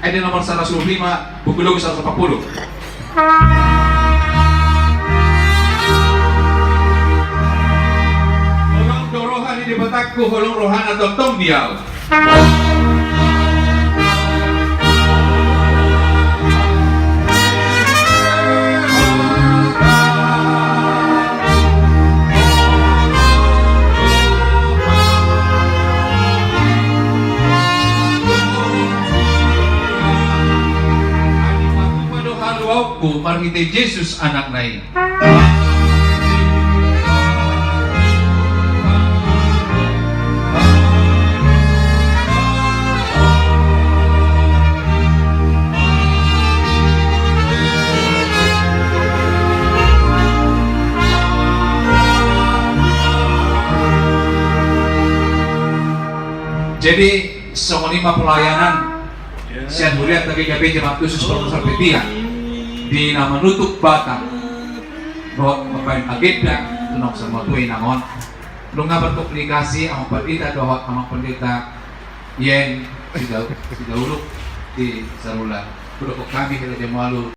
Ada nomor 105, buku logo 140. Holong dorohan di batakku, holong rohana tong diaw. Ku marhite Jesus anak nai. Jadi sekelima pelayanan siang mulia tadi gabe jemaat khusus Profesor Petia di nama nutup batang buat papain agenda tunok sama tuin nangon lu nggak berkomunikasi sama pendeta doa sama pendeta yen sudah uluk di sarula berkok kami kita jemalu